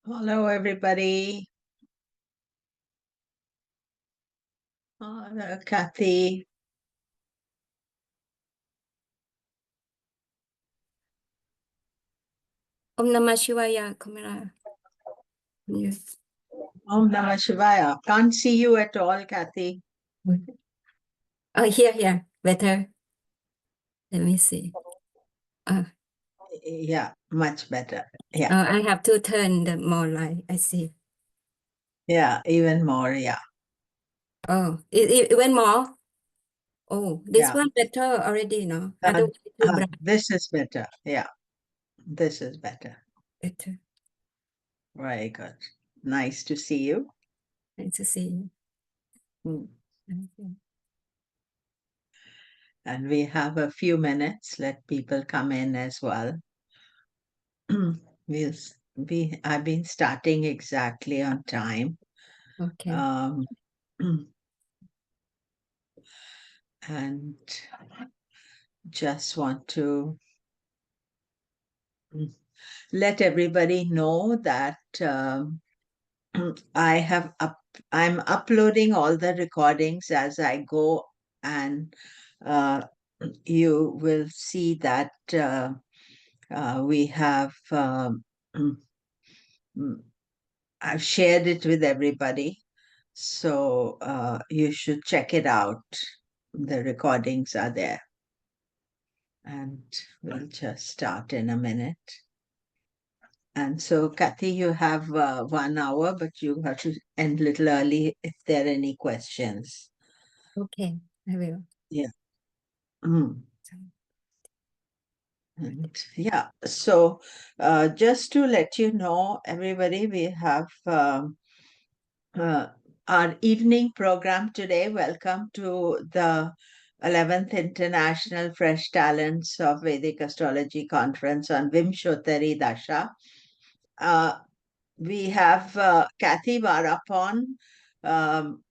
Hello, everybody. Hello, Kathy. Om Namah Shivaya, Kamala. Yes. Om Namah Shivaya. Can't see you at all, Kathy. Oh, here, better. Let me see. Yeah, much better. Yeah, I have to turn the more light. I see. yeah, even more. Yeah, Oh, it went more. Oh, this yeah. one better already, no? Otherwise too bright. This is better. Yeah, this is better. Better. Very good. Nice to see you. Nice to see you. Hmm. Okay. And we have a few minutes. Let people come in as well. I've been starting exactly on time. Okay. And just want to let everybody know that I'm uploading all the recordings as I go, and you will see that we have I've shared it with everybody, so you should check it out. The recordings are there, and we'll just start in a minute. And so, Kathy, you have 1 hour, but you have to end a little early if there are any questions. Okay, I will. Yeah. Mm. And yeah. So, just to let you know, everybody, we have uh, our evening program today. Welcome to the 11th International Fresh Talents of Vedic Astrology Conference on Vimshottari Dasha. We have Kathy Varapon. Um,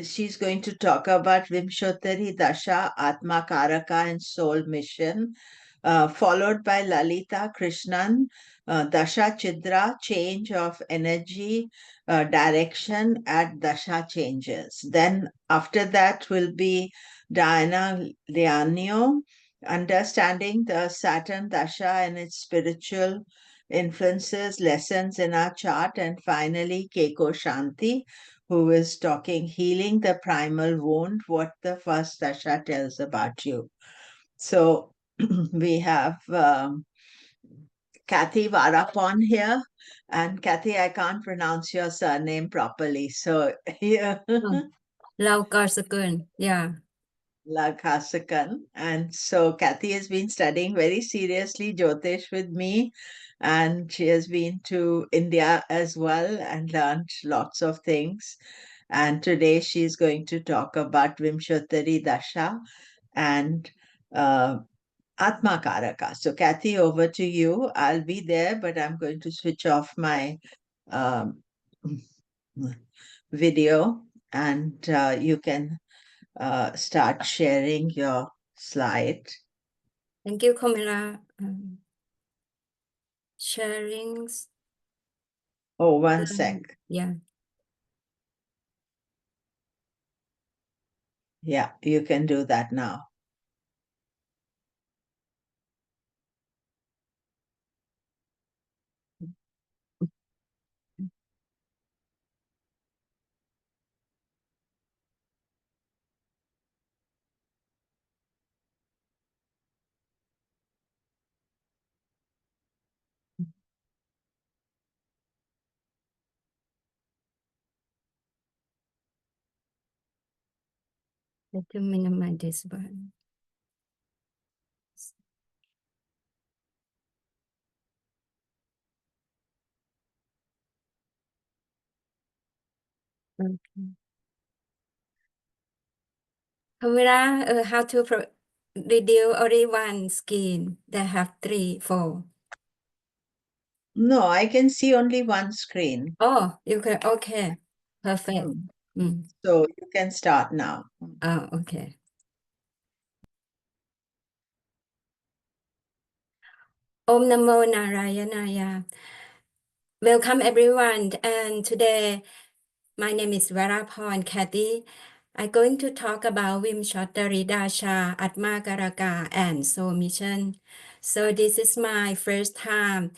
she's going to talk about Vimshottari Dasha, Atmakaraka, and Soul Mission, followed by Lalita Krishnan, Dasha Chidra, Change of Energy, Direction at Dasha Changes. Then after that will be Diana Lianio, Understanding the Saturn Dasha and its spiritual influences, lessons in our chart, and finally Keiko Shanti, who is talking Healing the Primal Wound, what the first Dasha tells about you. So we have Kathy Varapon here. And Kathy, I can't pronounce your surname properly. So yeah. Lau Karsakan, yeah. Laghasakan. And so Kathy has been studying very seriously Jyotish with me, and she has been to India as well and learned lots of things. And today she's going to talk about Vimshottari Dasha and Atmakaraka. So Kathy, over to you. I'll be there, but I'm going to switch off my um, video, and you can start sharing your slide. Thank you, Kamala. Sharing. Oh, one sec. Yeah. Yeah, you can do that now. Let me minimize this one. Okay. Kamala, how to reduce only one screen that have 3, 4. No, I can see only one screen. Oh, you can, okay. Perfect. So you can start now. Oh, okay. Om Namo Narayanaya. Welcome everyone, and today my name is Varaporn Kathy. I'm going to talk about Vimshottari, Dasha, Atmakaraka, and Soul Mission. So this is my first time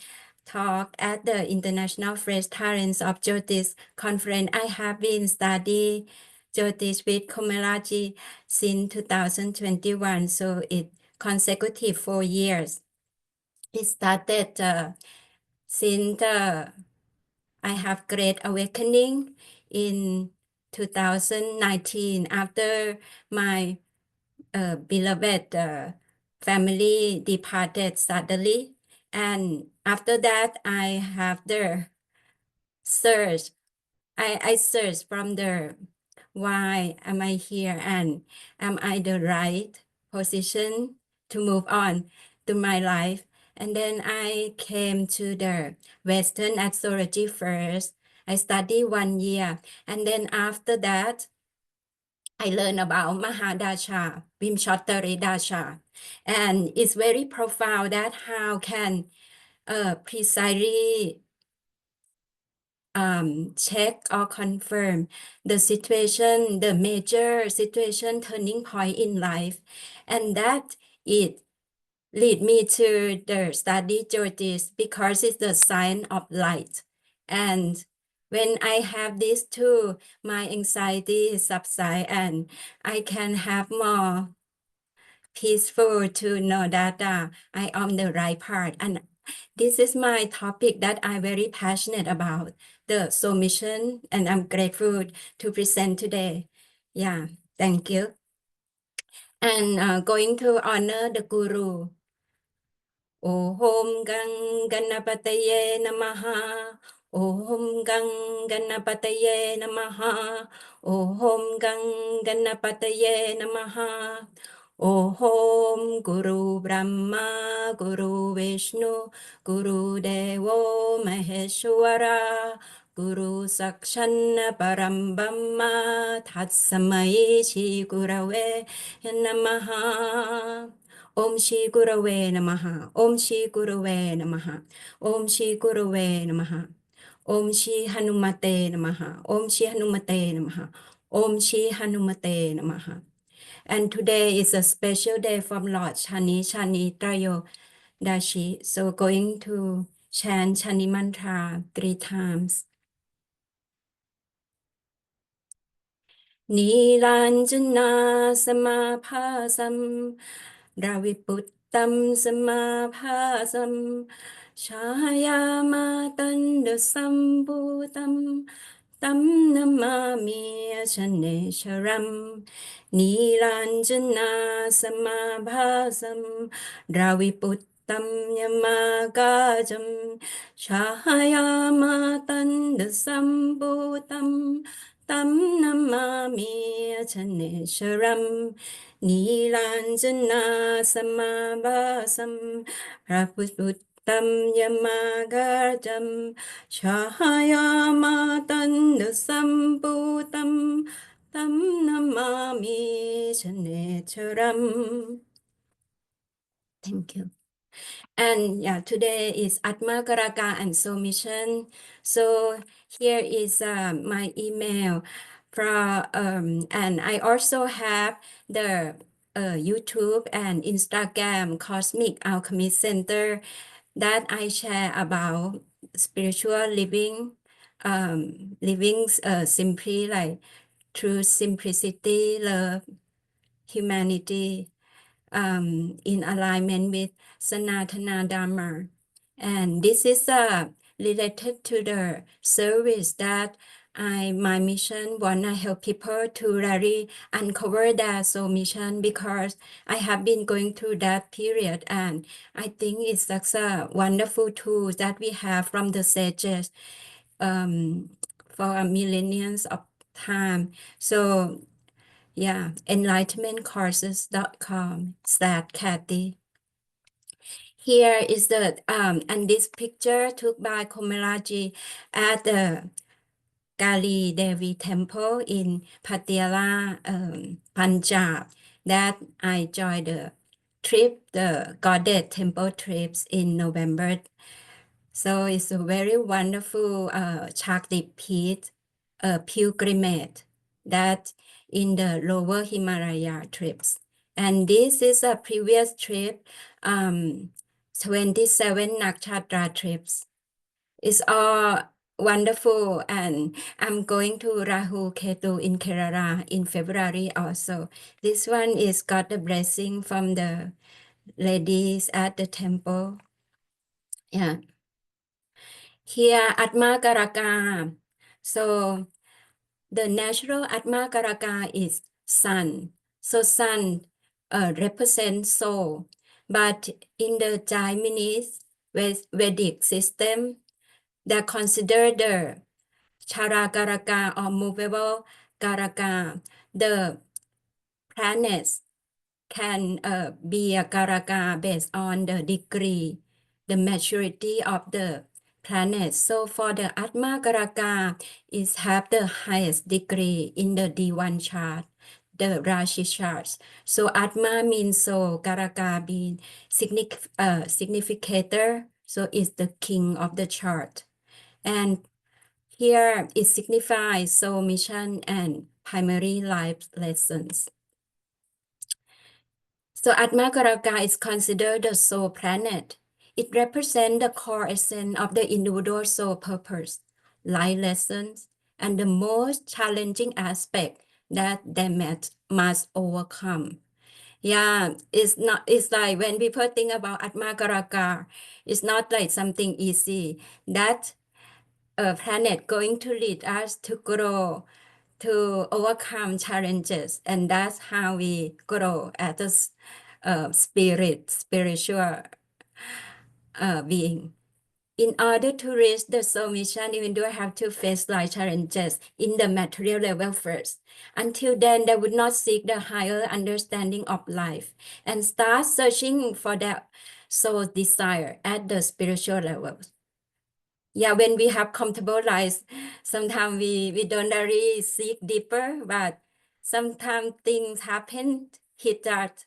talk at the International Fresh Talents of Jyotish conference. I have been studying Jyotish with Cosmology since 2021, so it consecutive 4 years. It started since I have great awakening in 2019 after my beloved family departed suddenly. And after that, I have the search. I search from the why am I here and am I the right position to move on to my life. And then I came to the Western astrology first. I studied 1 year. And then after that, I learned about Mahadasha, Vimshottari Dasha. And it's very profound that how can precisely check or confirm the situation, the major situation turning point in life. And that it lead me to the study Jyotish because it's the sign of light. And when I have these two, my anxiety subside and I can have more peaceful to know that I am the right part. And this is my topic that I'm very passionate about, the soul mission, and I'm grateful to present today. Yeah, thank you. And going to honor the Guru. Om Gang Ganapataye Namaha. Om Gang Ganapataye Namaha. Om Gang Ganapataye Namaha. Om Guru Brahma Guru Vishnu Guru Devo Maheshwara Guru Sakshana Param Brahma Tatsamai Shri Gurave Namaha. Om Shri Gurave Namaha. Om Shri Gurave Namaha. Om Shri Gurave Namaha. Om Shri Hanumate Namaha. Om Shri Hanumate Namaha. Om Shri Hanumate Namaha. And today is a special day from Lord Shani Trayo Dashi. So going to chant Shani mantra 3 times. Nilanjana Samabhasam Raviputtam Samabhasam Shayamatan Sambhutam Tam Namami Shanesharam Nilanjana Samabhasam Raviputtam Yamagajam Shayamatan Sambhutam Tam Namami Shanesharam Nilanjana Samabhasam Raputtam Yamagajam Shahayamatan Sambhutam Tam Namami Shanecharam. Thank you. And yeah, today is Atmakaraka and Soul Mission. So here is my email from and I also have the YouTube and Instagram Cosmic Alchemist Center that I share about spiritual living, living simply like through simplicity, love, humanity, in alignment with Sanatana Dharma. And this is related to the service that my mission wanna help people to really uncover their soul mission because I have been going through that period and I think it's such a wonderful tool that we have from the sages for millenniums of time. So yeah, enlightenmentcourses.com/Kathy. Here is the and this picture took by Komalaji at the Kali Devi Temple in Patiala, Punjab. That I joined the trip, the Goddess Temple trips in November So it's a very wonderful Chakti Peeth pilgrimage that in the lower Himalaya trips. And this is a previous trip, 27 Nakshatra trips. It's all wonderful, and I'm going to Rahu Ketu in Kerala in February also. This one is got the blessing from the ladies at the temple. Yeah. Here, Atmakaraka. So the natural Atmakaraka is sun. So sun represents soul. But in the Chinese Vedic system, they consider the Charakaraka or movable Karaka. The planets can be a Karaka based on the degree, the maturity of the planet. So for the Atmakaraka, it have the highest degree in the D1 chart, the Rashi charts. So Atma means soul, Karaka means significator. So it's the king of the chart. And here it signifies soul mission and primary life lessons. So Atmakaraka is considered the soul planet. It represents the core essence of the individual soul purpose, life lessons, and the most challenging aspect that they must overcome. Yeah, it's like when people think about Atmakaraka, it's not like something easy. That a planet going to lead us to grow, to overcome challenges, and that's how we grow as a spiritual being. In order to reach the soul mission, even though I have to face life challenges in the material level first. Until then, they would not seek the higher understanding of life and start searching for their soul's desire at the spiritual levels. Yeah, when we have comfortable lives, sometimes we don't really seek deeper, but sometimes things happen, hit that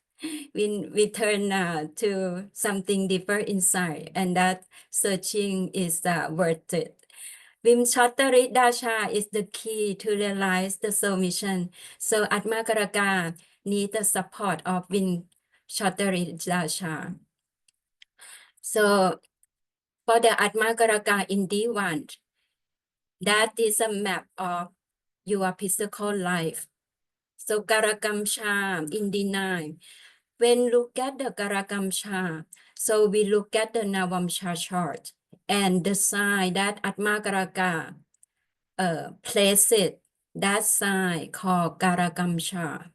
we turn to something deeper inside, and that searching is worth it. Vimshottari Dasha is the key to realize the soul mission. So Atmakaraka need the support of Vimshottari Dasha. So for the Atmakaraka in D1, that is a map of your physical life. So Karakamsha in D9. When look at the Karakamsha, so we look at the Navamsha chart and the sign that Atmakaraka places that sign called Karakamsha.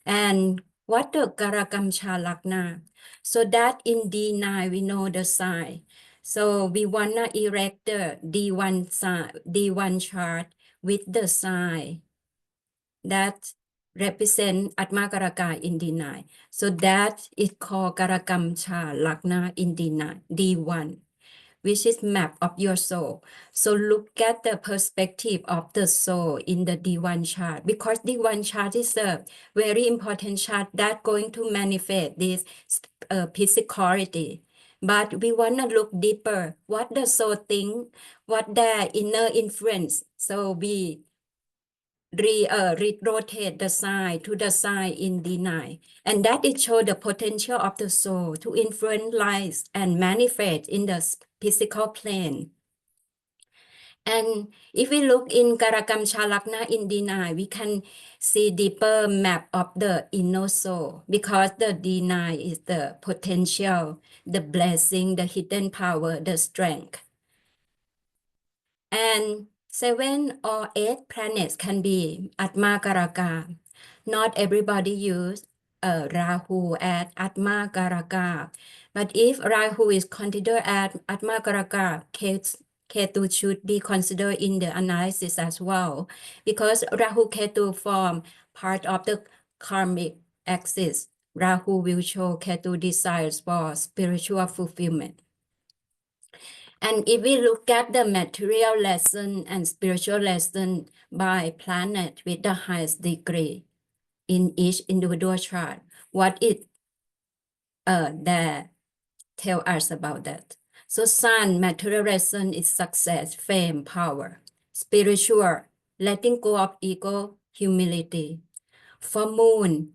And what the Karakamsha Lagna? So that in D9 we know the sign. So we wanna erect the D1 sign, D1 chart with the sign that represent Atmakaraka in D9. So that is called Karakamsha Lagna in D1, which is map of your soul. So look at the perspective of the soul in the D1 chart, because D1 chart is a very important chart that going to manifest this physicality. But we want to look deeper, what the soul think, what their inner influence. So we rotate the sign to the sign in D9. And that it shows the potential of the soul to influence lives and manifest in the physical plane. And if we look in Karakam Chalakna in D9, we can see deeper map of the inner soul, because the D9 is the potential, the blessing, the hidden power, the strength. And 7 or 8 planets can be Atmakaraka. Not everybody use Rahu as Atmakaraka. But if Rahu is considered as Atmakaraka, Ketu should be considered in the analysis as well, because Rahu Ketu form part of the karmic axis. Rahu will show Ketu desires for spiritual fulfillment. And if we look at the material lesson and spiritual lesson by planet with the highest degree in each individual chart, what it that tell us about that. So sun, material resonance is success, fame, power. Spiritual, letting go of ego, humility. For moon,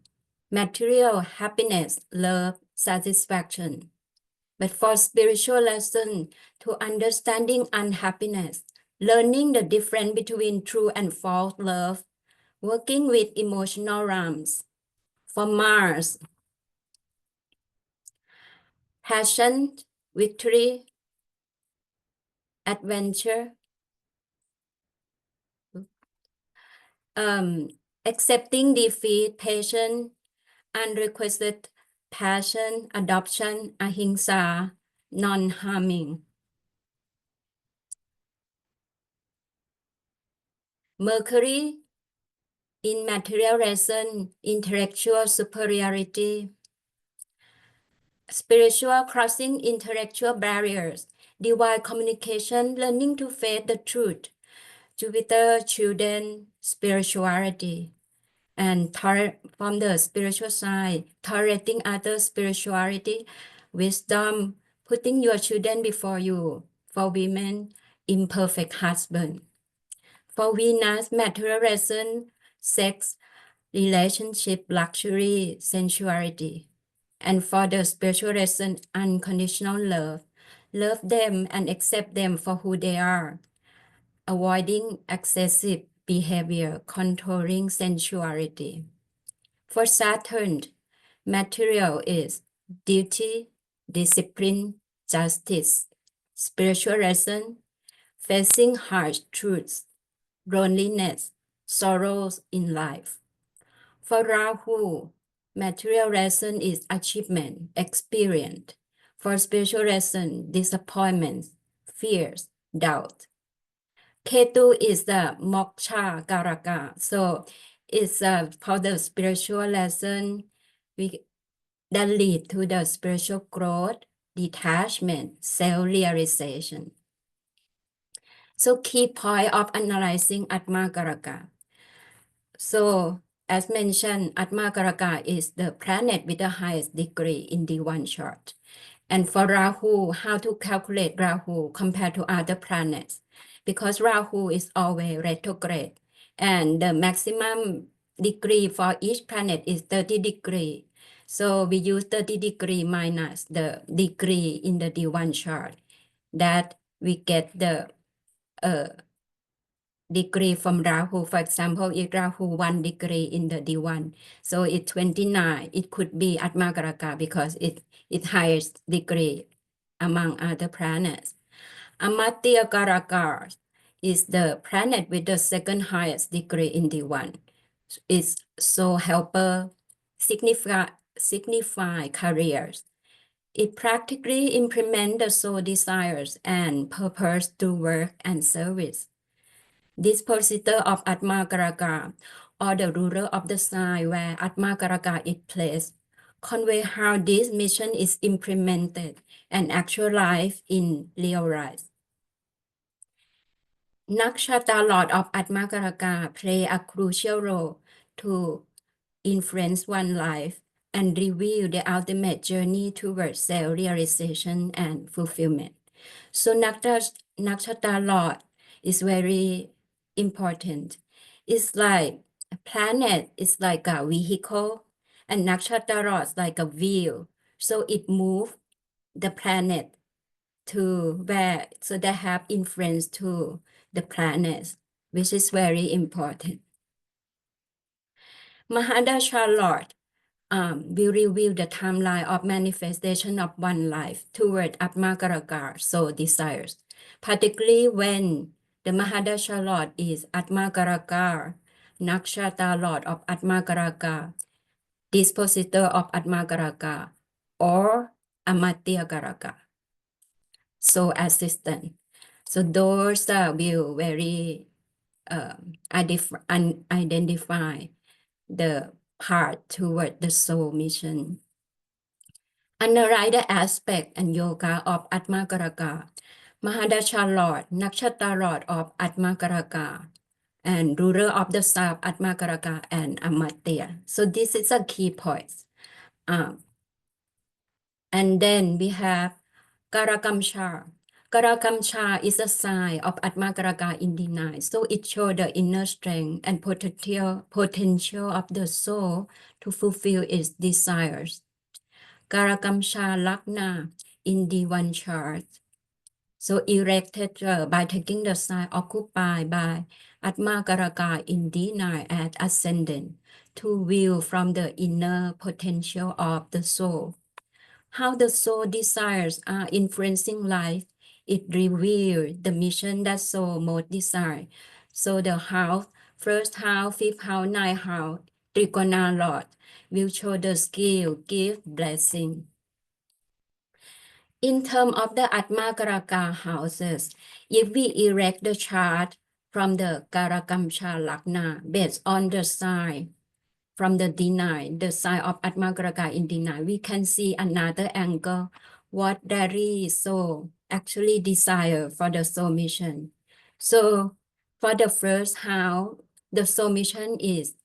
material, happiness, love, satisfaction. But for spiritual lesson, to understanding unhappiness, learning the difference between true and false love, working with emotional realms. For Mars, passion, victory, adventure, accepting defeat, patience, unrequested passion, adoption, ahimsa, non-harming. Mercury, in material reason, intellectual superiority. Spiritual, crossing intellectual barriers. Divine communication, learning to face the truth. Jupiter, children, spirituality. And from the spiritual side, tolerating other spirituality, wisdom, putting your children before you. For women, imperfect husband. For Venus, material reason, sex, relationship, luxury, sensuality. And for the spiritual reason, unconditional love. Love them and accept them for who they are. Avoiding excessive behavior, controlling sensuality. For Saturn, material is duty, discipline, justice. Spiritual reason, facing harsh truths, loneliness, sorrows in life. For Rahu, material reason is achievement, experience. For spiritual reason, disappointment, fears, doubt. Ketu is the moksha karaka. So it's for the spiritual lesson that lead to the spiritual growth, detachment, self-realization. So key point of analyzing Atmakaraka. So as mentioned, Atmakaraka is the planet with the highest degree in the one chart. And for Rahu, how to calculate Rahu compared to other planets? Because Rahu is always retrograde, and the maximum degree for each planet is 30 degrees. So we use 30 degree minus the degree in the D1 chart, that we get the degree from Rahu. For example, if Rahu 1 degree in the D1, so it's 29, it could be Atmakaraka because it's highest degree among other planets. Amatyakaraka is the planet with the second highest degree in D1. It's so helper, signify careers. It practically implements the soul desires and purpose to work and service. Dispositor of Atmakaraka, or the ruler of the sign where Atmakaraka is placed, convey how this mission is implemented and actualized in real life. Nakshatra Lord of Atmakaraka play a crucial role to influence one's life and reveal the ultimate journey towards self-realization and fulfillment. So Nakshatra Lord is very important. It's like a planet is like a vehicle, and Nakshatra Lord is like a wheel. So it moves the planet to where, so they have influence to the planets, which is very important. Mahadasha Lord will reveal the timeline of manifestation of one life toward Atmakaraka soul desires, particularly when the Mahadasha Lord is Atmakaraka, Nakshatra Lord of Atmakaraka, dispositor of Atmakaraka, or Amatyakaraka, soul assistant. So those will very identify the path toward the soul mission. Another aspect and yoga of Atmakaraka, Mahadasha Lord, Nakshatra Lord of Atmakaraka, and ruler of the south Atmakaraka and Amatya. So this is a key point. And then we have Karakamcha. Karakamcha is a sign of Atmakaraka in the night, so it shows the inner strength and potential of the soul to fulfill its desires. Karakamcha Lagna in the one chart. So erected by taking the sign occupied by Atmakaraka in D9 as ascendant to view from the inner potential of the soul. How the soul desires are influencing life, it reveals the mission that soul most desire. So the house, first house, fifth house, ninth house, Trikona Lord will show the skill, gift, blessing. In terms of the Atmakaraka houses, if we erect the chart from the Karakamcha Lagna based on the sign from the D9, the sign of Atmakaraka in D9, we can see another angle, what there is so actually desire for the soul mission. So for the first house, the soul mission is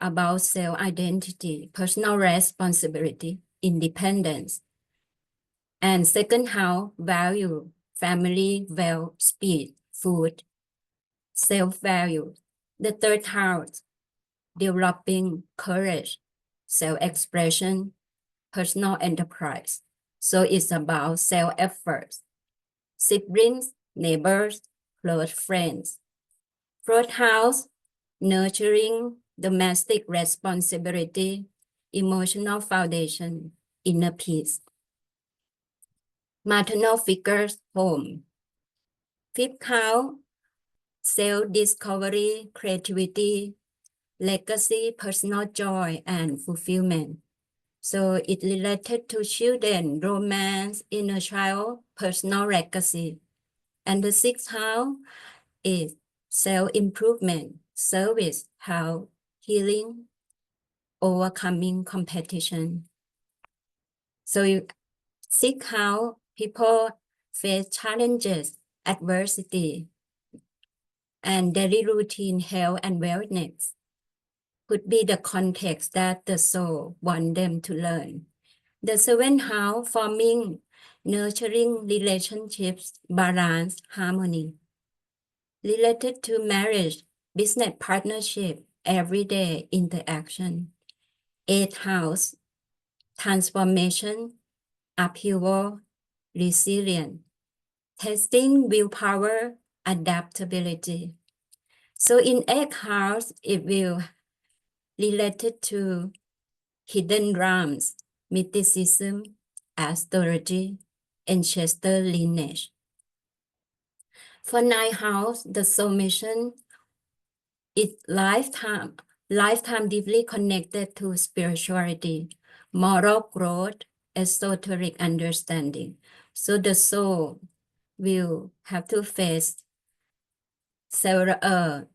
about self-identity, personal responsibility, independence. And second house, value, family, wealth, speed, food, self-value. The third house, developing courage, self-expression, personal enterprise. So it's about self-efforts, siblings, neighbors, close friends. Fourth house, nurturing, domestic responsibility, emotional foundation, inner peace. Maternal figures, home. Fifth house, self-discovery, creativity, legacy, personal joy, and fulfillment. So it related to children, romance, inner child, personal legacy. And the sixth house is self-improvement, service, health, healing, overcoming competition. So sixth house, people face challenges, adversity, and daily routine, health, and wellness could be the context that the soul want them to learn. The seventh house, forming, nurturing relationships, balance, harmony. Related to marriage, business partnership, everyday interaction. Eighth house, transformation, upheaval, resilience. Testing willpower, adaptability. So in eighth house, it will related to hidden realms, mysticism, astrology, ancestor lineage. For ninth house, the soul mission is lifetime deeply connected to spirituality, moral growth, esoteric understanding. So the soul will have to face several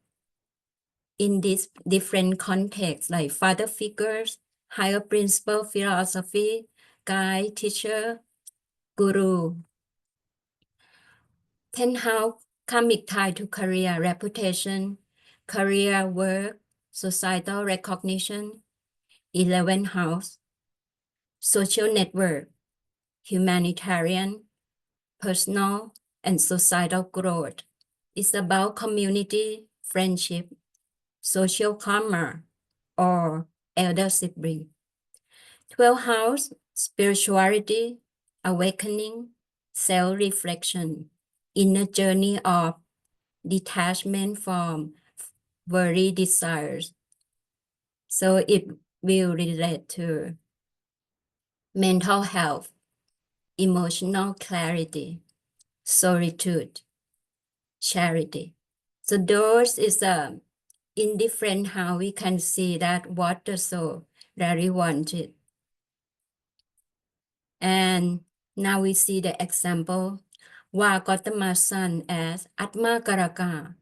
in this different contexts like father figures, higher principle philosophy, guide, teacher, guru. 10th house, karmic tie to career, reputation, career, work, societal recognition. 11th house, social network, humanitarian, personal, and societal growth. It's about community, friendship, social karma, or elder sibling. 12th house, spirituality, awakening, self-reflection, inner journey of detachment from worry desires. So it will relate to mental health, emotional clarity, solitude, charity. So those is indifferent how we can see that what the soul really wanted. And now we see the example, Wa Gautama's son as Atmakaraka,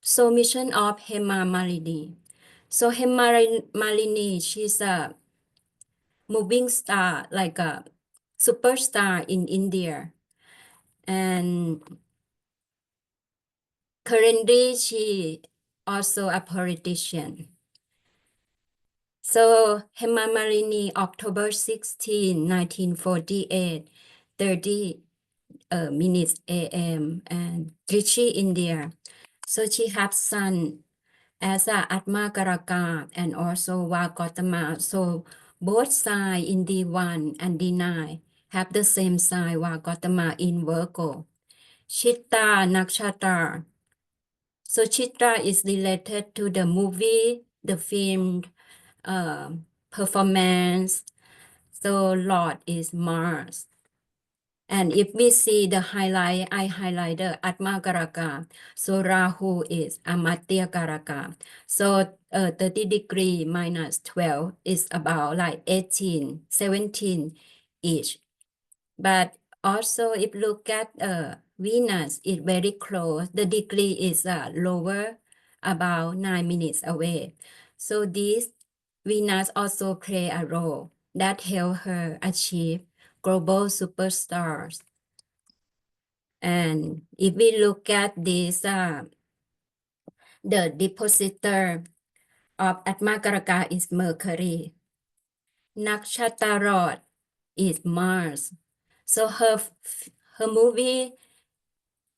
so mission of Hema Malini. So Hema Malini, she's a moving star, like a superstar in India. And currently she also a politician. So Hema Malini, October 16, 1948, 30 minutes a.m. and Trichy, India. So she have sun as a Atmakaraka and also Vagatama. So both sign in D1 and D9 have the same sign Vagatama in Virgo. Chitta Nakshatra. So Chitra is related to the movie, the film, performance. So Lord is Mars. And if we see the highlight, I highlight the Atmakaraka. So Rahu is Amatyakaraka. So 30 degree minus 12 is about like 18, 17 each. But also if look at Venus, it's very close. The degree is lower, about 9 minutes away. So this Venus also play a role that help her achieve global superstars. And if we look at this, the depositor of Atmakaraka is Mercury. Nakshatarot is Mars. So her movie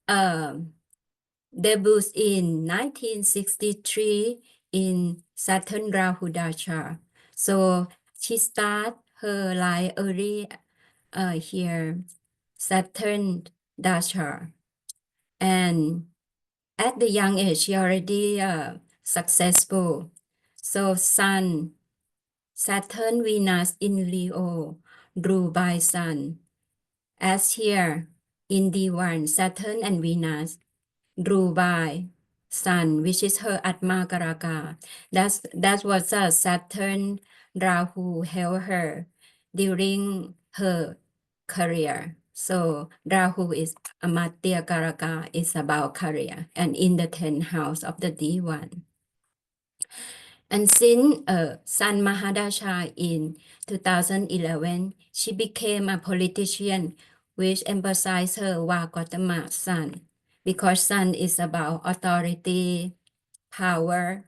debuts in 1963 in Saturn Rahu Dasha. So she start her life early here, Saturn Dasha. And at the young age, she already successful. So Sun, Saturn, Venus in Leo, ruled by Sun. As here in D1, Saturn and Venus ruled by Sun, which is her Atmakaraka. That was a Saturn Rahu helped her during her career. So Rahu is Amatya Karaka, is about career and in the 10th house of the D1. And since Sun Mahadasha in 2011, she became a politician, which emphasized her Vagatama Sun, because Sun is about authority, power,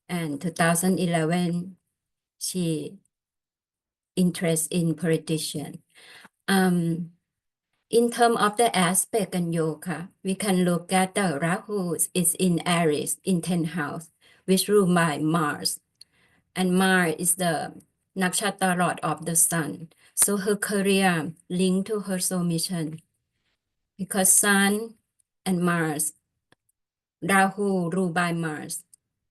and 2011, she interest in politician. In terms of the aspect and yoga, we can look at the Rahu is in Aries in 10th house, which ruled by Mars. And Mars is the nakshatra lord of the sun. So her career linked to her soul mission. Because Sun and Mars, Rahu ruled by Mars,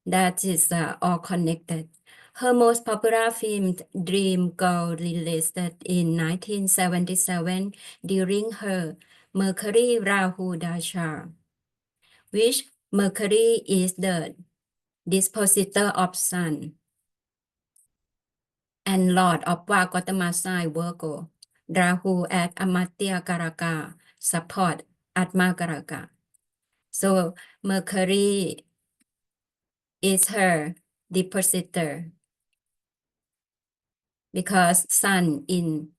that is all connected. Her most popular film, Dream Girl, released in 1977 during her Mercury Rahu Dasha, which Mercury is the dispositor of Sun and Lord of Vagatama sign Virgo. Rahu at Amatya Karaka support Atmakaraka. So Mercury is her depositor because Sun in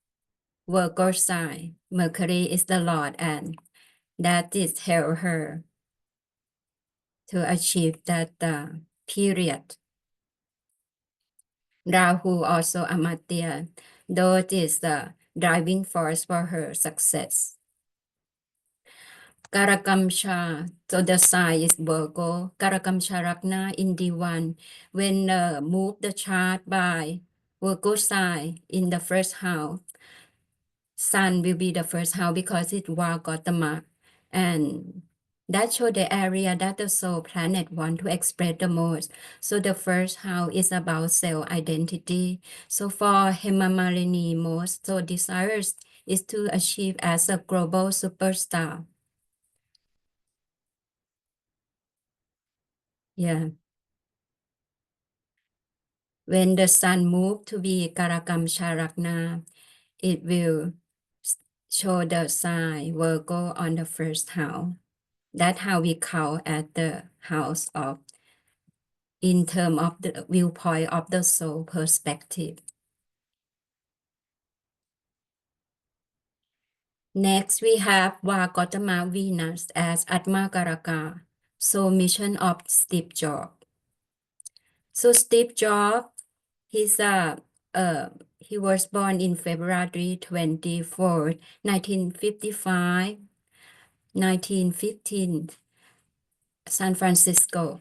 Virgo sign, Mercury is the Lord, and that is help her to achieve that period. Rahu also Amatya, though it is the driving force for her success. Karakamsha, so the sign is Virgo. Karakamsha Ragna in D1. When move the chart by Virgo sign in the first house, Sun will be the first house because it Vagatama. And that show the area that the soul planet want to express the most. So the first house is about self-identity. So for Hema Malini, most so desires is to achieve as a global superstar. Yeah. When the sun move to be Karakam Sharakna, it will show the sign Virgo on the first house. That's how we count at the house of, in terms of the viewpoint of the soul perspective. Next, we have Vagatama Venus as Atmakaraka, soul mission of Steve Jobs. So Steve Jobs, he was born in February 24, 1955, 1915, San Francisco.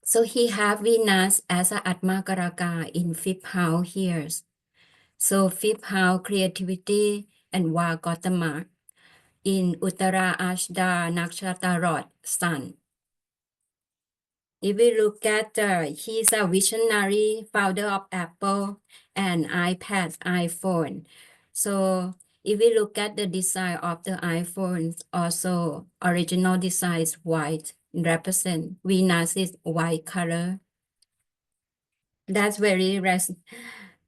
So he have Venus as a Atmakaraka in 5th house here. So 5th house creativity and Vagatama in Uttara Ashda Nakshatra Sun. If we look at, he's a visionary founder of Apple and iPad, iPhone. So if we look at the design of the iPhones, also original design is white, represent Venus is white color. That's very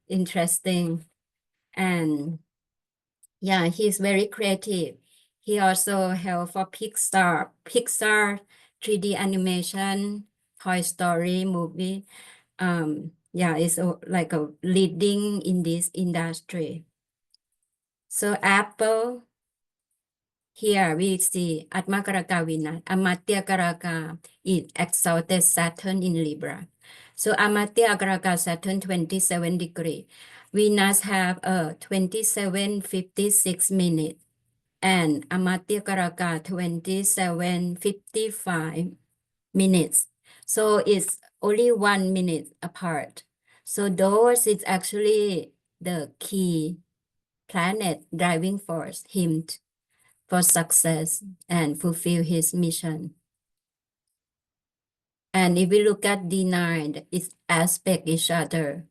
interesting. And yeah, he's very creative. He also helped for Pixar 3D animation, Toy Story movie. Yeah, it's like a leading in this industry. So Apple, here we see Atmakaraka Venus, Amatyakaraka is exalted Saturn in Libra. So Amatyakaraka Saturn 27 degree. Venus have a 27:56 minutes and Amatyakaraka 27:55 minutes. So it's only 1 minute apart. So those is actually the key planet driving force him for success and fulfill his mission. And if we look at D9, it aspect each other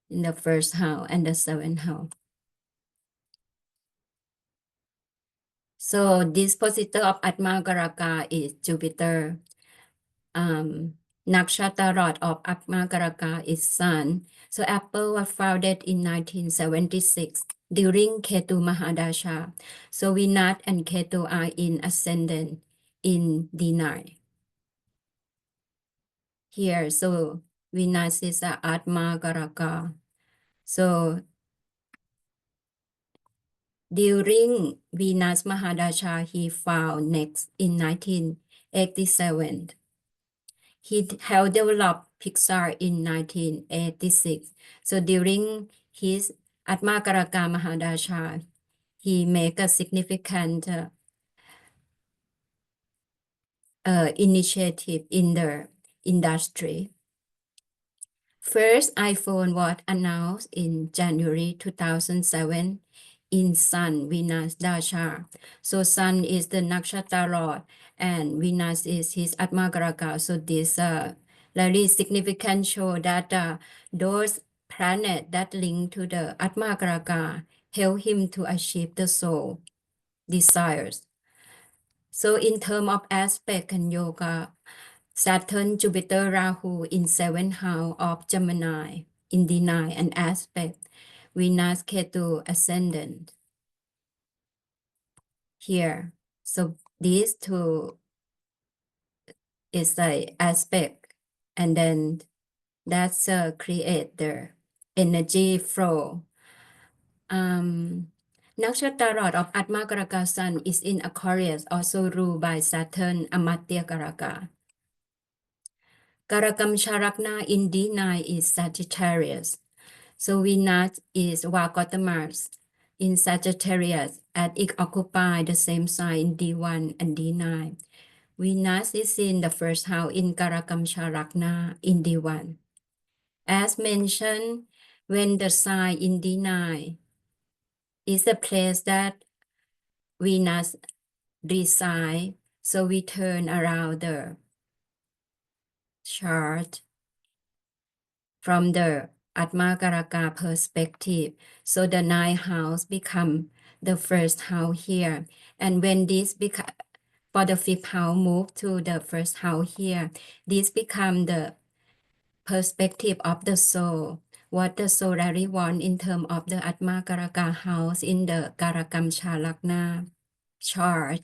in the 1st house and the 7th house. So this positor of Atmakaraka is Jupiter. Nakshatra of Atmakaraka is Sun. So Apple was founded in 1976 during Ketu Mahadasha. So Venus and Ketu are in ascendant in D9. Here, so Venus is a Atmakaraka. So during Venus Mahadasha, he found next in 1987. He helped develop Pixar in 1986. So during his Atmakaraka Mahadasha, he made a significant initiative in the industry. First iPhone was announced in January 2007 in Sun, Venus, Dasha. So Sun is the Nakshatra Lord and Venus is his Atmakaraka. So this very significant show that those planets that link to the Atmakaraka help him to achieve the soul desires. So in terms of aspect and yoga, Saturn, Jupiter, Rahu in 7th house of Gemini in D9 and aspect Venus, Ketu, ascendant here. So these two is the aspect, and then that's create the energy flow. Nakshatra of Atmakaraka Sun is in Aquarius, also ruled by Saturn, Amatyakaraka. Karakam Charakna in D9 is Sagittarius. So Venus is Vagatama's in Sagittarius, and it occupies the same sign in D1 and D9. Venus is in the 1st house in Karakamsha Ragna in D1. As mentioned, when the sign in D9 is the place that Venus resides, so we turn around the chart from the Atmakaraka perspective. So the 9th house become the 1st house here. And when this become, for the 5th house move to the 1st house here, this become the perspective of the soul. What the soul really want in terms of the Atmakaraka house in the Karakam Chalakna chart.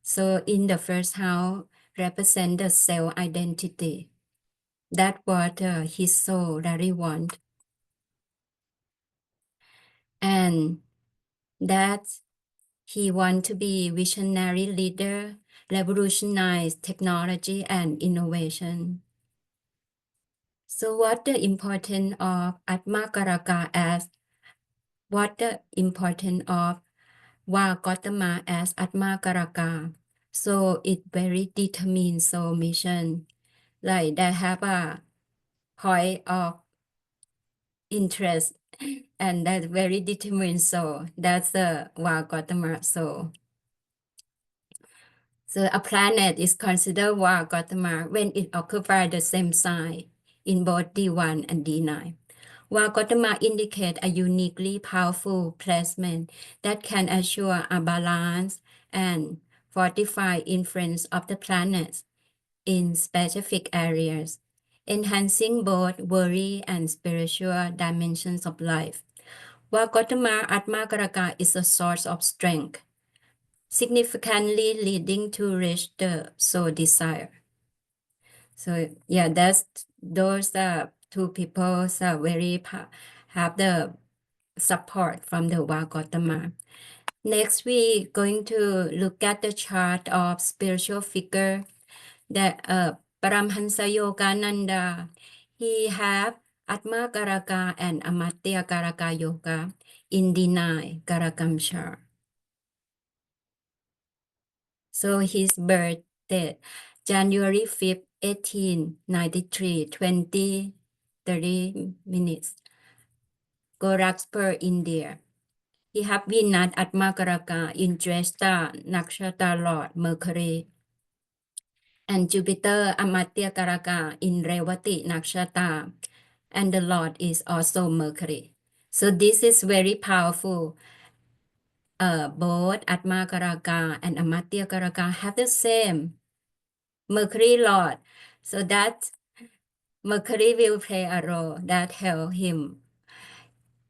So in the 1st house represent the self-identity. That's what his soul really want. And that he want to be visionary leader, revolutionize technology and innovation. So what the importance of Atmakaraka as what the importance of Vagatama as Atmakaraka? So it very determines soul mission. Like they have a point of interest and that's very determined soul. That's the Vagatama soul. So a planet is considered Vagatama when it occupies the same sign in both D1 and D9. Vagatama indicate a uniquely powerful placement that can assure a balance and fortify influence of the planets in specific areas, enhancing both worry and spiritual dimensions of life. Vagatama Atmakaraka is a source of strength, significantly leading to reach the soul desire. So yeah, those two people are very have the support from the Vagatama. Next, we going to look at the chart of spiritual figure that Paramhansa Yogananda. He have Atmakaraka and Amatyakaraka Yoga in the 9 Karakam chart. So his birth date, January 5th, 1893, 20:30 minutes, Gorakhpur, India. He have Venus at Makaraka in Jyesta, Nakshatra Lord Mercury, and Jupiter Amatya Karaka in Revati Nakshatra, and the Lord is also Mercury. So this is very powerful. Both Atma Karaka and Amatya Karaka have the same Mercury Lord. So that Mercury will play a role that help him.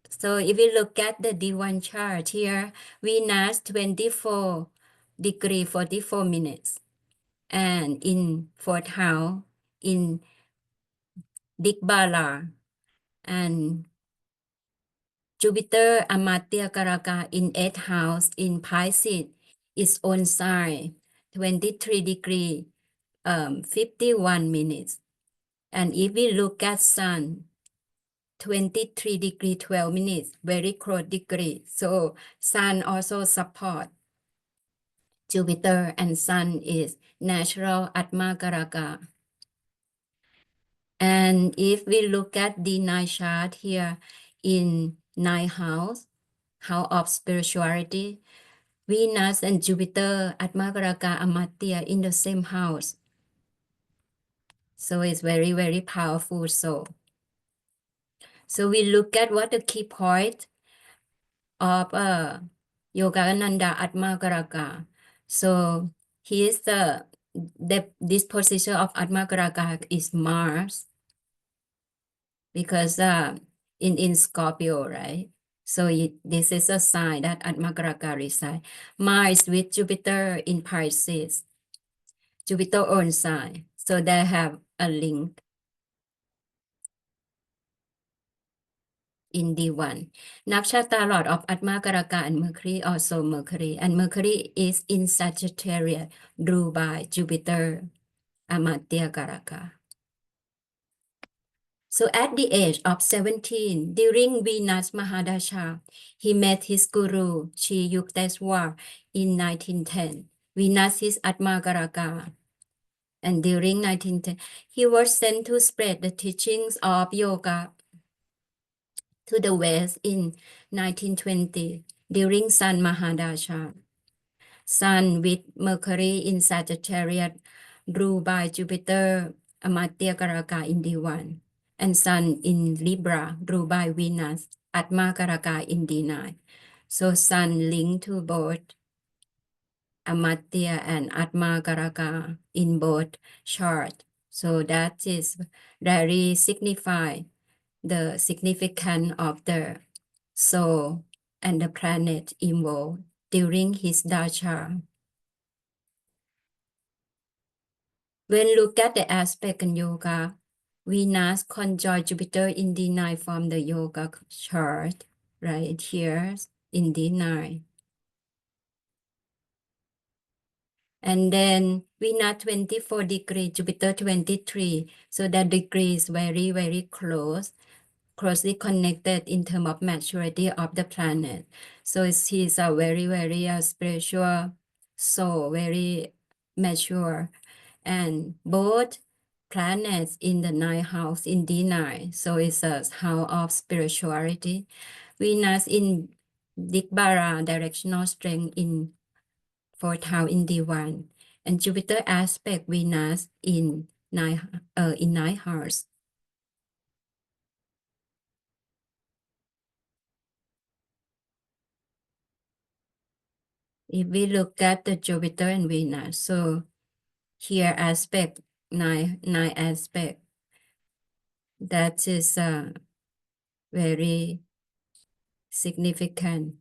So if we look at the D1 chart here, Venus 24 degree 44 minutes. And in 4th house, in Digbala, and Jupiter Amatya Karaka in 8th house in Pisces, its own sign, 23 degree 51 minutes. And if we look at Sun, 23 degree 12 minutes, very close degree. So Sun also support Jupiter, and Sun is natural Atmakaraka. And if we look at the 9 chart here in 9 house of spirituality, Venus and Jupiter, Atmakaraka, Amatya in the same house. So it's very, very powerful. So we look at what the key point of Yogananda Atmakaraka. So this position of Atmakaraka is Mars, because in Scorpio, right? So this is a sign that Atmakaraka resides. Mars with Jupiter in Pisces, Jupiter own sign. So they have a link in D1. Nakshatra Lord of Atmakaraka and Mercury, also Mercury. And Mercury is in Sagittarius, ruled by Jupiter, Amatya Karaka. So at the age of 17, during Venus Mahadasha, he met his guru, Sri Yukteswar, in 1910. Venus is Atmakaraka. And during 1910, he was sent to spread the teachings of yoga to the West in 1920 during Sun Mahadasha. Sun with Mercury in Sagittarius, ruled by Jupiter, Amatya Karaka in D1, and Sun in Libra, ruled by Venus, Atmakaraka in D9. So Sun linked to both Amatya and Atmakaraka in both charts. So that is very signify the significance of the soul and the planet involved during his Dasha. When look at the aspect in yoga, Venus conjoined Jupiter in D9 from the yoga chart, right here in D9. And then Venus 24 degree, Jupiter 23. So that degree is very, very closely connected in terms of maturity of the planet. So he's a very, very spiritual soul, very mature. And both planets in the ninth house in D9. So it's a house of spirituality. Venus in Digbara, directional strength in fourth house in D1. And Jupiter aspect Venus in ninth house. If we look at the Jupiter and Venus, so here aspect, nine aspect, that is very significant.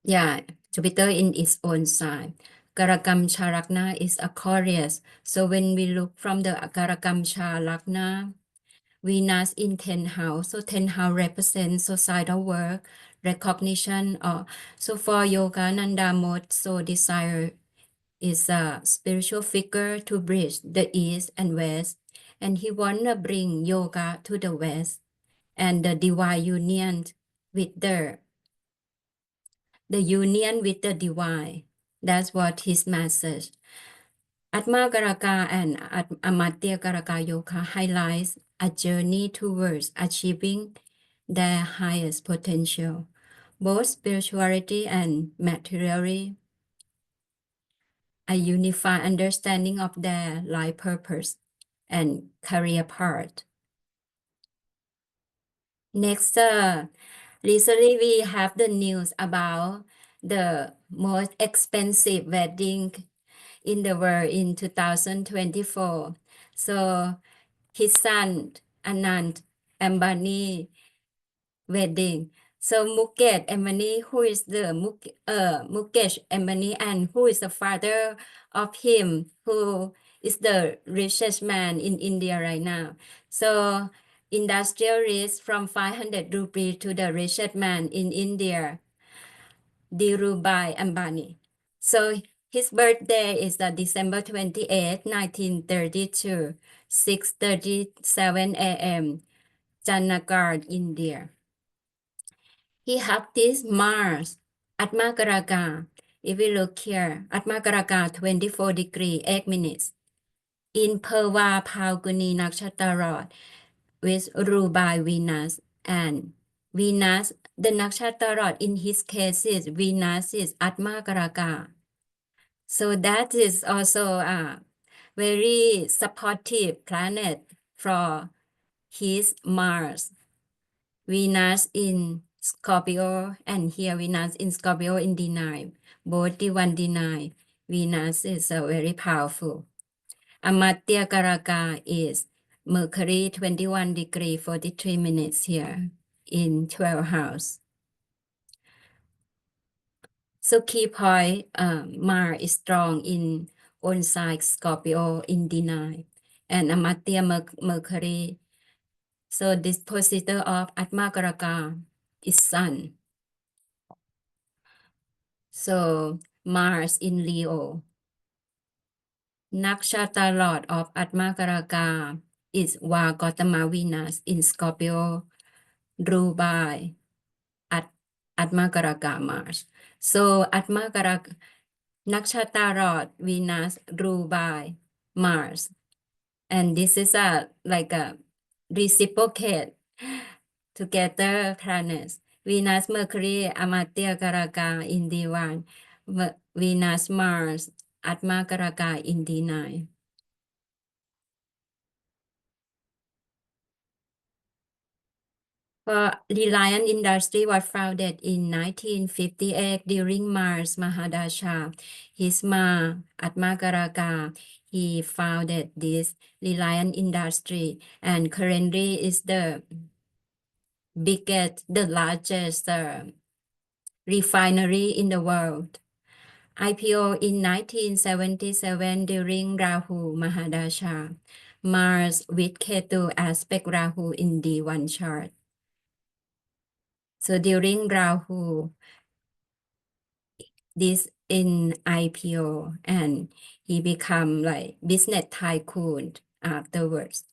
Yeah, Jupiter in its own sign. Karakam Charakna is Aquarius. So when we look from the Karakam Charakna, Venus in 10th house. So 10th house represents societal work, recognition. So for Yogananda mode, so desire is a spiritual figure to bridge the East and West. And he wanna bring yoga to the West and the divine union with the union with the divine. That's what his message. Atmakaraka and Amatyakaraka Yoga highlights a journey towards achieving their highest potential, both spirituality and materiality, a unified understanding of their life purpose and career path. Next, recently we have the news about the most expensive wedding in the world in 2024. So his son Anand Ambani wedding. So Mukesh Ambani, who is the Mukesh Ambani, and who is the father of him, who is the richest man in India right now. So industrialist from 500 rupees to the richest man in India, Dhirubhai Ambani. So his birthday is December 28, 1932, 6:37 a.m., Janagar, India. He had this Mars, Atmakaraka. If we look here, Atmakaraka 24 degree 8 minutes. In Purva Phalguni Nakshatra with Rubai Venus and Venus, the Nakshatra in his case is Venus is Atmakaraka. So that is also a very supportive planet for his Mars. Venus in Scorpio, and here Venus in Scorpio in D9, both D1, D9. Venus is very powerful. Amatya Karaka is Mercury 21 degree 43 minutes here in 12th house. So key point, Mars is strong in own side Scorpio in D9 and Amatya Mercury. So this positor of Atmakaraka is Sun. So Mars in Leo. Nakshatra Lord of Atmakaraka is Vagatama Venus in Scorpio, ruled by Atmakaraka Mars. So Atmakaraka Nakshatra Lord Venus ruled by Mars. And this is like a reciprocate together planets. Venus, Mercury, Amatya Karaka in D1, Venus, Mars, Atmakaraka in D9. Reliance Industry was founded in 1958 during Mars Mahadasha. His ma, Atmakaraka, he founded this Reliance Industry and currently is the biggest, the largest refinery in the world. IPO in 1977 during Rahu Mahadasha. Mars with Ketu aspect Rahu in D1 chart. So during Rahu, this in IPO and he become like business tycoon afterwards.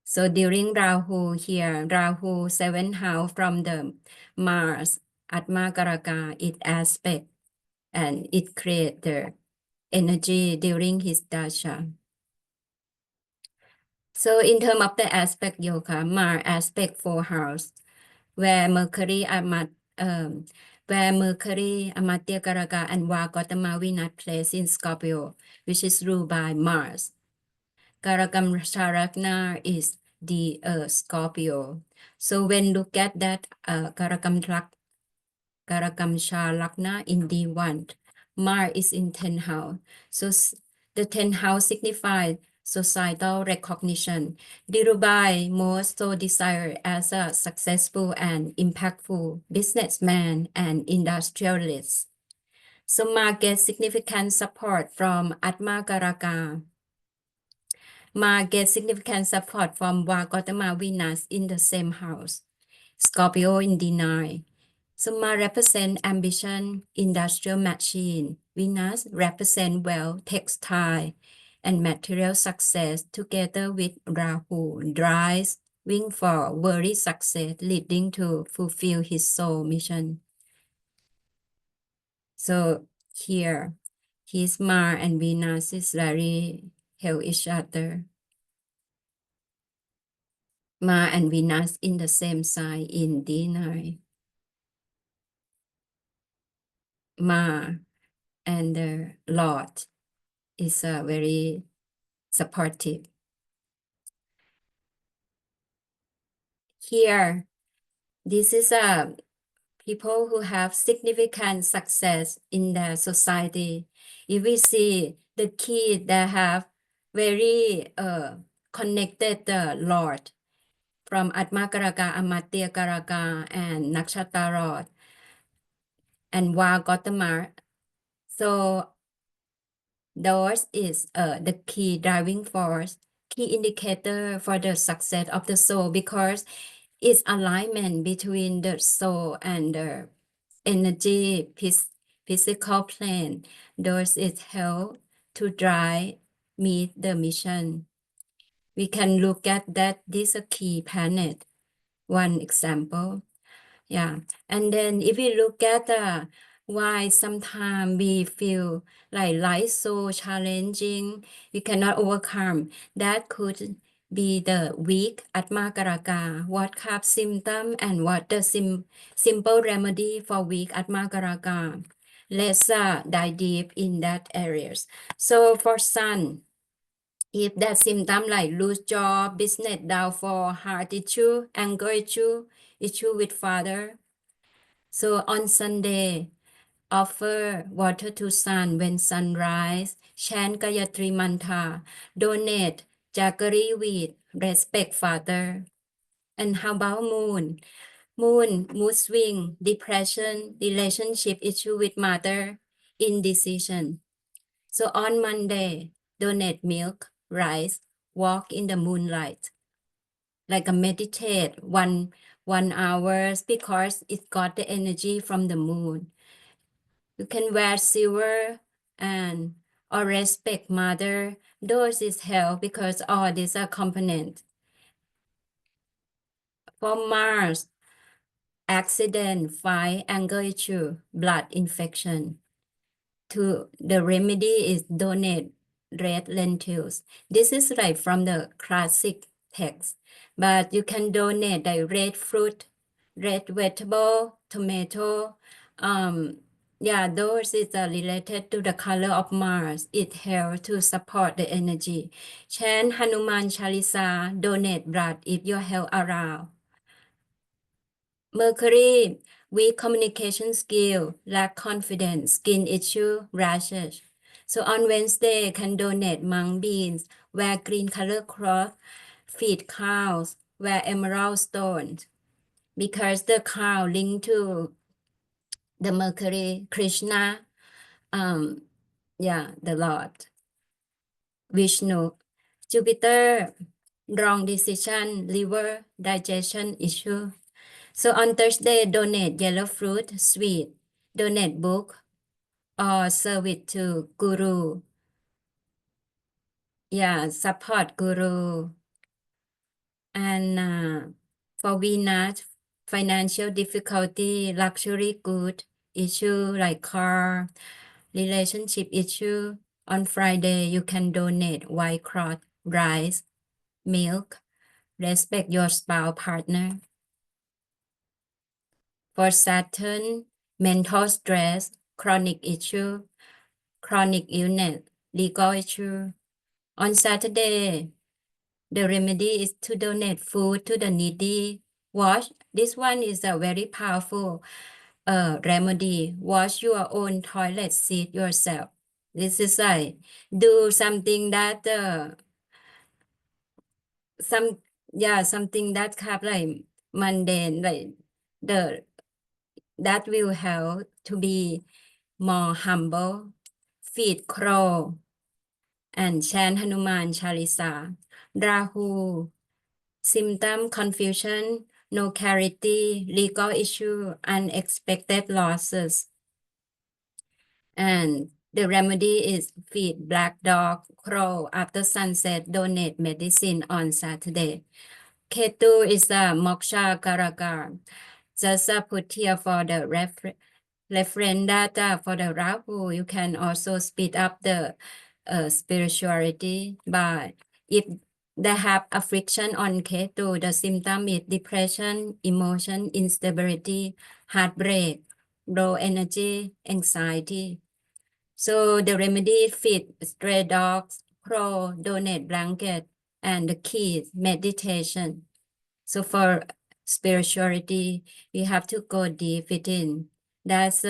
So during Rahu here, Rahu 7th house from the Mars Atmakaraka, it aspect and it create the energy during his Dasha. So in terms of the aspect yoga, Mars aspect 4th house, where Mercury Amatya Karaka and Vagatama Venus place in Scorpio, which is ruled by Mars. Karakam Sharakna is the Scorpio. So when look at that Karakam Shalakna in D1, Mars is in 10th house. So the 10th house signifies societal recognition. Dhirubhai most so desired as a successful and impactful businessman and industrialist. So Mars gets significant support from Atmakaraka. Mars gets significant support from Vagatama Venus in the same house. Scorpio in D9. So Mars represent ambition, industrial machine. Venus represent wealth, textile, and material success together with Rahu drives wing for worthy success leading to fulfill his soul mission. So here, his Mars and Venus is very help each other. Mars and Venus in the same sign in D9. Mars and the Lord is very supportive. Here, this is people who have significant success in the society. If we see the key that have very connected the Lord from Atmakaraka, Amatya Karaka, and Nakshatra and Vagatama. So those is the key driving force, key indicator for the success of the soul because it's alignment between the soul and the energy physical plane. Those is help to drive meet the mission. We can look at that this a key planet, one example. Yeah, and then if we look at why sometimes we feel like life so challenging, we cannot overcome, that could be the weak Atmakaraka, what kind of symptom and what the simple remedy for weak Atmakaraka. Let's dive deep in that areas. So for Sun, if that symptom like lose job, business downfall, heart issue, anger issue with father. So on Sunday, offer water to sun when sunrise, chant Gayatri Mantra, donate jaggery wheat, respect father. And how about moon? Mood swing, depression, relationship issue with mother, indecision. So on Monday, donate milk, rice, walk in the moonlight, like a meditate 1 hours because it got the energy from the moon. You can wear silver and or respect mother. Those is help because all these are components. For Mars, accident, fire, anger issue, blood infection. To the remedy is donate red lentils. This is like from the classic text, but you can donate the red fruit, red vegetable, tomato. Yeah, those is related to the color of Mars. It helps to support the energy. Chant Hanuman Chalisa, donate blood if your health around. Mercury, weak communication skill, lack confidence, skin issue, rashes. So on Wednesday, can donate mung beans, wear green color cloth, feed cows, wear emerald stones. Because the cow linked to the Mercury, Krishna, the Lord, Vishnu. Jupiter, wrong decision, liver, digestion issue. So on Thursday, donate yellow fruit, sweet, donate book, or service to guru. Yeah, support guru. And for Venus, financial difficulty, luxury good issue like car, relationship issue. On Friday, you can donate white cloth, rice, milk. Respect your spouse partner. For Saturn, mental stress, chronic issue, chronic illness, legal issue. On Saturday, the remedy is to donate food to the needy. Wash. This one is a very powerful remedy. Wash your own toilet seat yourself. This is like do something that something that kind of like mundane, like the that will help to be more humble. Feed crow and chant Hanuman Chalisa. Rahu, symptom confusion, no clarity, legal issue, unexpected losses. And the remedy is feed black dog, crow after sunset, donate medicine on Saturday. Ketu is a moksha karagar. Just put here for the reference data for the Rahu. You can also speed up the spirituality. But if they have affliction on Ketu, the symptom is depression, emotion, instability, heartbreak, low energy, anxiety. So the remedy feed stray dogs, crow, donate blanket, and the key is meditation. So for spirituality, we have to go deep within. That's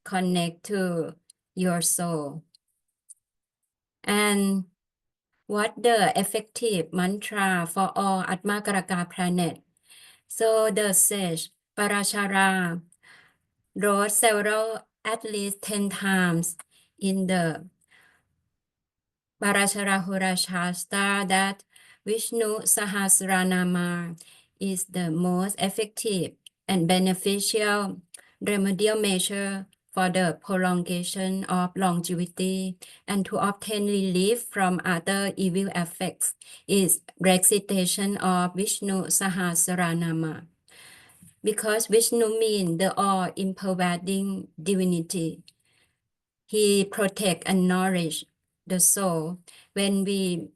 connect to your soul. And what the effective mantra for all Atmakaraka planet? So the sage Parashara wrote several, at least 10 times in the Parasharahura Shastra that Vishnu Sahasranama is the most effective and beneficial remedial measure for the prolongation of longevity and to obtain relief from other evil effects is recitation of Vishnu Sahasranama. Because Vishnu means the all-pervading divinity. He protects and nourishes the soul. When we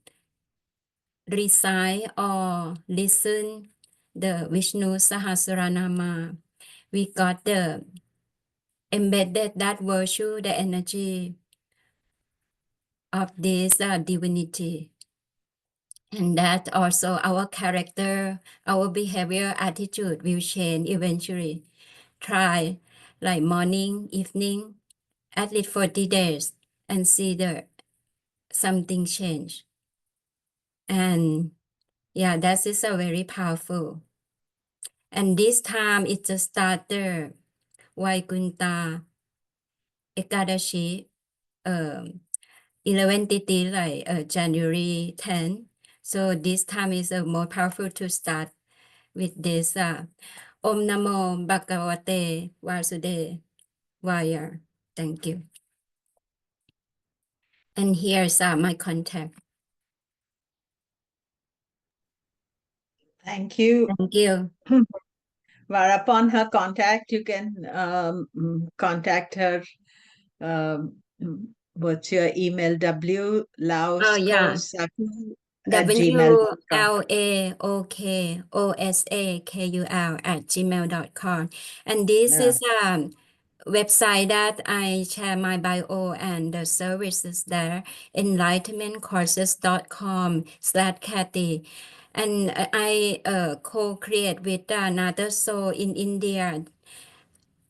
recite or listen the Vishnu Sahasranama, we got the embedded that virtue, the energy of this divinity. And that also our character, our behavior, attitude will change eventually. Try like morning, evening, at least 40 days and see the something change. And yeah, that is a very powerful. And this time it just started Vaikunta Ekadashi 11 Titi like January 10. So this time is more powerful to start with this Om Namo Bhagavate Vasudevaya. Thank you. And here's my contact. Thank you. Thank you. Whereupon her contact, you can contact her. What's your email? Oh yeah. wlaoskosaku@gmail.com. WLAOKOSAKUL@gmail.com. And this Yeah. is a website that I share my bio and the services there, enlightenmentcourses.com/Kathy. And I co-create with another soul in India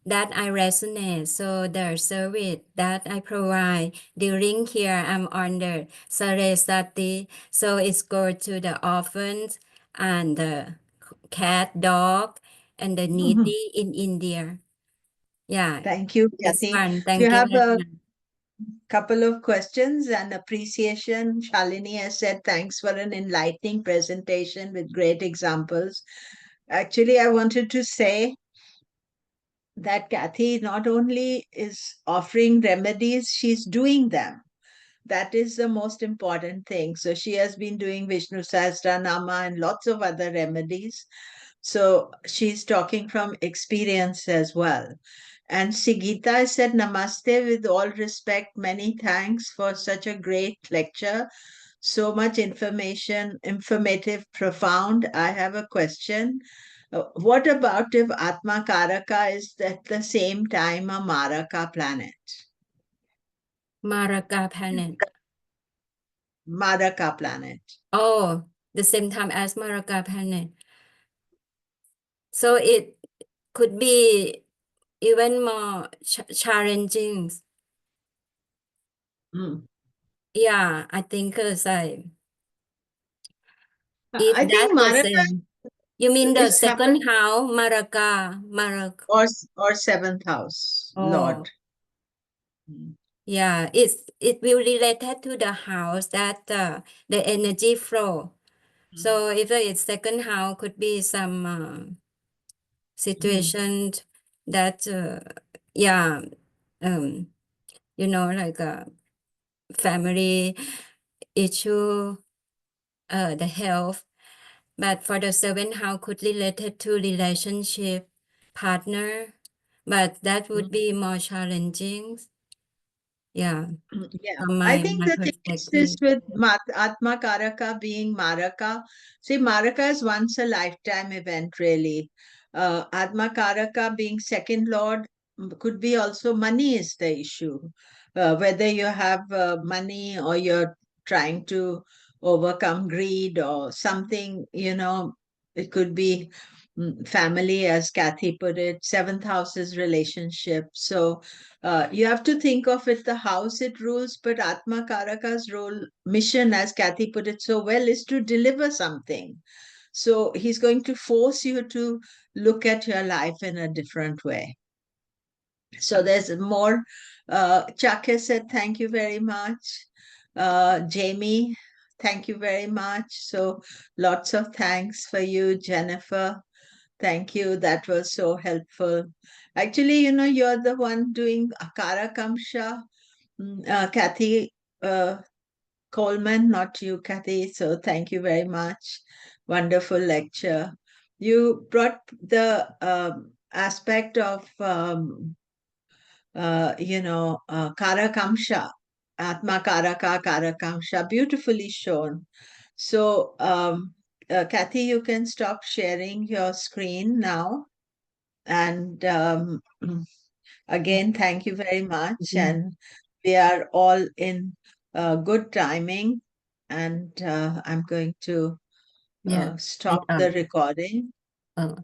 that I resonate. So the service that I provide during here, I'm under Sarasati. So it's go to the orphans and the cat, dog, and the needy in India. Yeah, Thank you, this Kathy. one. We Thank you have very a much. couple of questions and appreciation. Shalini has said, thanks for an enlightening presentation with great examples. Actually, I wanted to say that Kathy not only is offering remedies, she's doing them. That is the most important thing. So she has been doing Vishnu Sahasranama and lots of other remedies. So she's talking from experience as well. And Sigita said, Namaste, with all respect, many thanks for such a great lecture. So much information, informative, profound. I have a question. What about if Atmakaraka is at the same time a Maraka planet? Maraka planet. Maraka planet. Oh, the same time as Maraka planet. So it could be even more challenging. Mm. Yeah, I think if I that think the Maraka same. You mean the is second happened house, Maraka? or seventh house, Oh, Lord. Mm. yeah, it will related to the house that the energy flow. So if it's second house, could be some situation that yeah, like a family issue, the health. But for the seventh house could related to relationship, partner, but that would be more challenging. Yeah, Yeah, from I my think my the thing is this perspective. with Atma Karaka being Maraka. See, Maraka is once a lifetime event, really. Atma Karaka being second lord could be also money is the issue. Whether you have money or you're trying to overcome greed or something, it could be family, as Kathy put it. Seventh house is relationship. So, you have to think of it the house it rules, but Atma Karaka's role, mission, as Kathy put it so well, is to deliver something. So he's going to force you to look at your life in a different way. So there's more. Chuck has said, thank you very much. Jamie, thank you very much. So lots of thanks for you, Jennifer. Thank you. That was so helpful. Actually, you're the one doing Akara Kamsha, Kathy Coleman, not you, Kathy. So thank you very much. Wonderful lecture. You brought the aspect of, Karakamsha, Atmakaraka, Karakamsha, beautifully shown. So, Kathy, you can stop sharing your screen now. And again, thank you very much. And we are all in good timing. And I'm going to Yeah, stop the recording. uh,